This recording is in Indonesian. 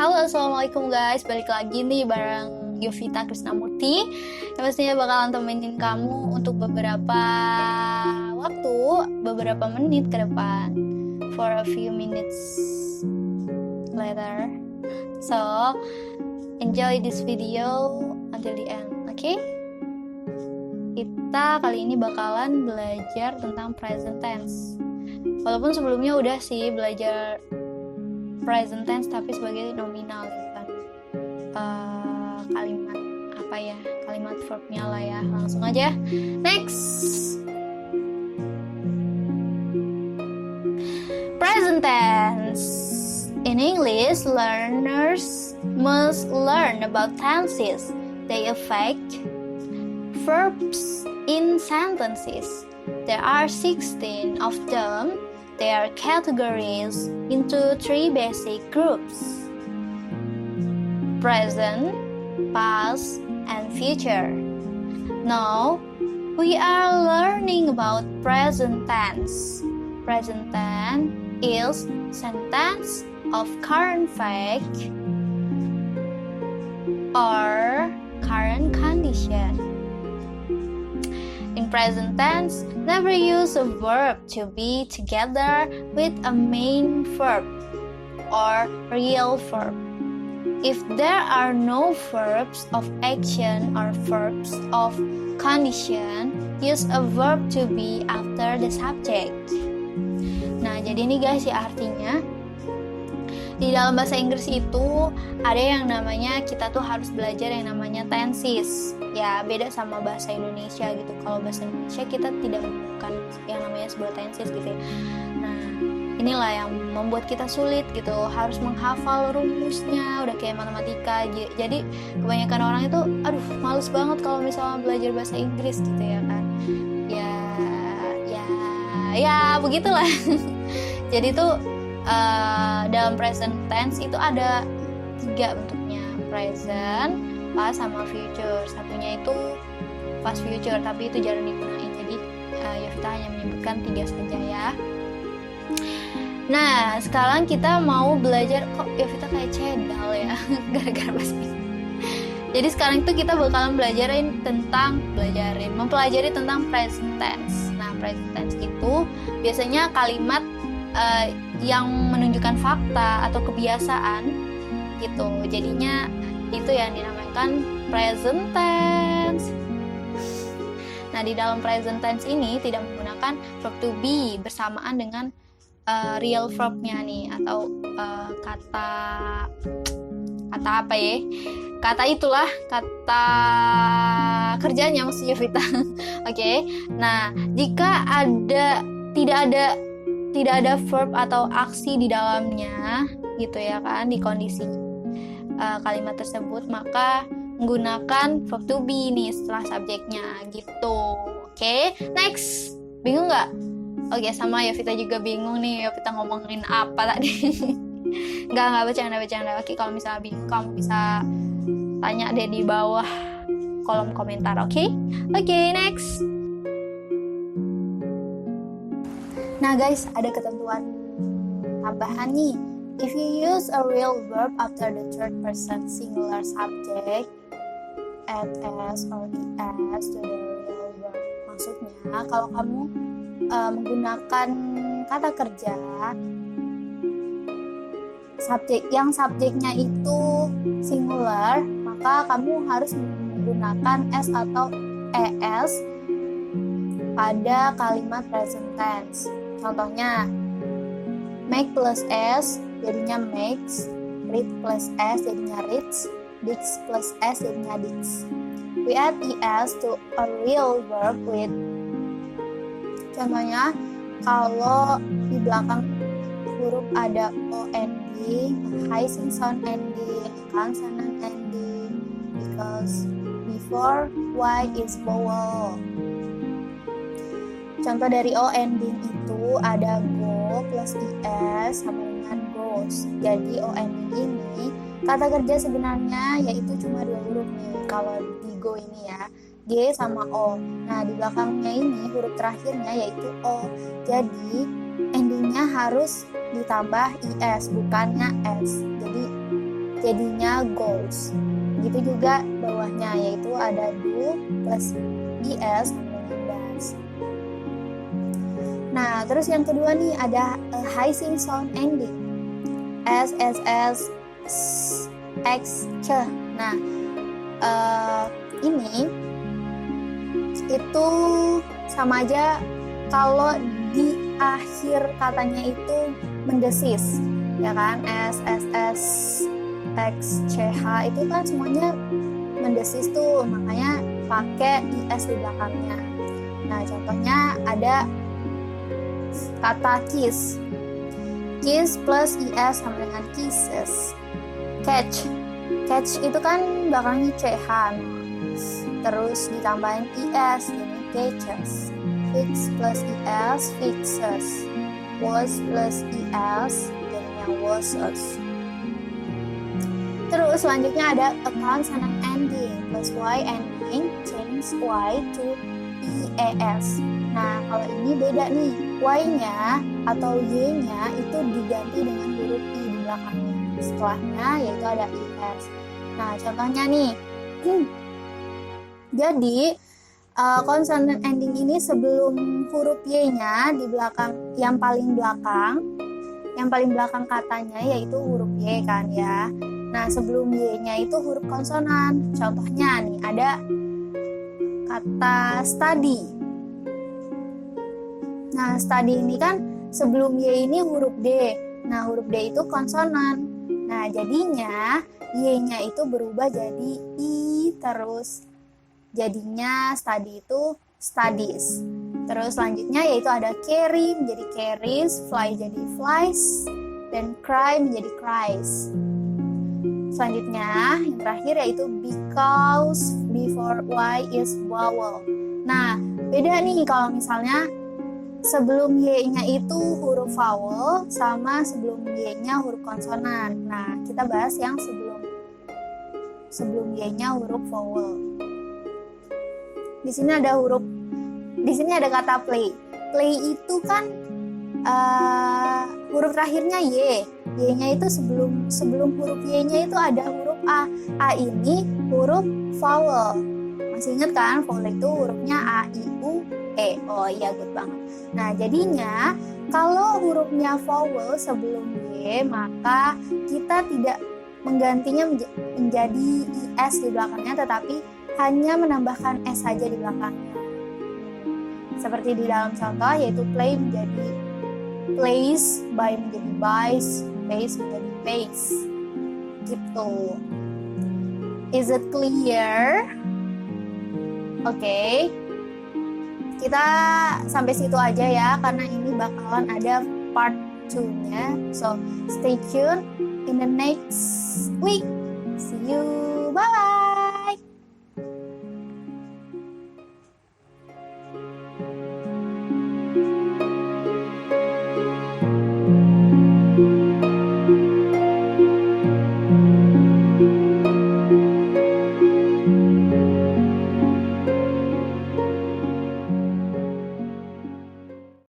Halo, assalamualaikum guys. Balik lagi nih bareng Yovita Krisnamurti yang pastinya bakalan temenin kamu untuk beberapa waktu, beberapa menit ke depan, for a few minutes later. So, enjoy this video until the end, okay? Kita kali ini bakalan belajar tentang present tense. Walaupun sebelumnya udah sih belajar present tense tapi sebagai nominal kan, kalimat apa ya, kalimat verbnya lah ya. Langsung aja next. Present tense. In English, learners must learn about tenses. They affect verbs in sentences. There are 16 of them. They are categorized into 3 basic groups: present, past, and future. Now, we are learning about present tense. Present tense is sentence of current fact or current condition. In present tense, never use a verb to be together with a main verb or real verb. If there are no verbs of action or verbs of condition, use a verb to be after the subject. Nah, jadi ini guys ya, artinya di dalam bahasa Inggris itu ada yang namanya, kita tuh harus belajar yang namanya tenses. Ya, beda sama bahasa Indonesia gitu. Kalau bahasa Indonesia kita tidak menemukan yang namanya sebuah tenses gitu ya. Nah, inilah yang membuat kita sulit gitu. Harus menghafal rumusnya, udah kayak matematika. Jadi kebanyakan orang itu, males banget kalau misalnya belajar bahasa Inggris gitu ya kan. Ya begitulah. Jadi tuh dalam present tense itu ada 3 bentuknya: present, past, sama future. Satunya itu past future, tapi itu jarang digunain. Jadi Yovita hanya menyebutkan 3 saja ya. Nah, sekarang kita mau belajar, kok Yovita kayak cedal ya gara-gara bahasa Inggris. Jadi sekarang itu kita bakalan mempelajari tentang present tense. Nah, present tense itu biasanya kalimat yang menunjukkan fakta atau kebiasaan gitu. Jadinya itu yang dinamakan present tense. Nah, di dalam present tense ini tidak menggunakan verb to be bersamaan dengan real verbnya nih, atau kata apa ya? Kata kerjanya maksudnya Vita. Oke. Nah, jika tidak ada verb atau aksi di dalamnya gitu ya kan, di kondisi kalimat tersebut, maka menggunakan verb to be nih setelah subjeknya gitu. Oke, next. Bingung nggak? Oke, sama Yovita juga bingung nih, Yovita ngomongin apa tadi. Nggak bercanda. Oke, kalau misalnya bingung kamu bisa tanya deh di bawah kolom komentar, oke? Oke, next. Nah guys, ada ketentuan tambahan nih. If you use a real verb after the third person singular subject, add s or es to the real verb. Maksudnya, kalau kamu menggunakan kata kerja subjeknya itu singular, maka kamu harus menggunakan s atau es pada kalimat present tense. Contohnya, make plus s jadinya makes, read plus s jadinya reads, digs plus s jadinya digs. We add es to a real verb with. Contohnya, kalau di belakang huruf ada ond, hissing sound ending, consonant ending, because before y is vowel. Contoh dari o ending itu ada go plus is sama dengan goes. Jadi o ending ini kata kerja sebenarnya yaitu cuma 2 huruf nih. Kalau di go ini ya, G sama O. Nah, di belakangnya ini huruf terakhirnya yaitu O. Jadi endingnya harus ditambah is, bukannya s. Jadi jadinya goes. Begitu juga bawahnya, yaitu ada do plus es sama dengan does. Nah, terus yang kedua nih ada a hissing sound ending. S, X, C. Nah, ini itu sama aja kalau di akhir katanya itu mendesis, ya kan? S, X, C, H itu kan semuanya mendesis tuh, makanya pakai IS di belakangnya. Nah, contohnya ada kata kiss. Kiss plus IS sama dengan kisses. Catch itu kan belakangnya CH, terus ditambahin IS, jadi catches. Fix plus IS, fixes. Was plus IS, jadinya wasses. Terus selanjutnya ada a consonant ending plus Y ending, change Y to IES. Nah, kalau ini beda nih, Y-nya atau Y-nya itu diganti dengan huruf I di belakangnya. Setelahnya yaitu ada IS. Nah, contohnya nih, jadi consonant ending ini sebelum huruf Y-nya di belakang, yang paling belakang katanya yaitu huruf Y kan ya. Nah, sebelum Y-nya itu huruf konsonan. Contohnya nih, ada kata study. Nah, study ini kan sebelum Y ini huruf D. Nah, huruf D itu konsonan. Nah, jadinya Y-nya itu berubah jadi I, terus jadinya study itu studies. Terus selanjutnya yaitu ada carry menjadi carries, fly jadi flies, dan cry menjadi cries. Selanjutnya, yang terakhir yaitu because before Y is vowel. Nah, beda nih kalau misalnya sebelum Y-nya itu huruf vowel sama sebelum Y-nya huruf konsonan. Nah, kita bahas yang sebelum Y-nya huruf vowel. Di sini ada kata play. Play itu kan huruf terakhirnya Y. Y-nya itu sebelum huruf Y-nya itu ada huruf A. A ini huruf vowel. Masih ingat kan? Vowel itu hurufnya A, I, U, E. Oh iya, good banget. Nah, jadinya kalau hurufnya vowel sebelum Y, maka kita tidak menggantinya menjadi IS di belakangnya, tetapi hanya menambahkan S saja di belakangnya. Seperti di dalam contoh, yaitu play menjadi plays, buy menjadi buys, pace menjadi pace. Gitu. Is it clear? Oke. Kita sampai situ aja ya, karena ini bakalan ada part 2-nya. So, stay tuned in the next week. See you.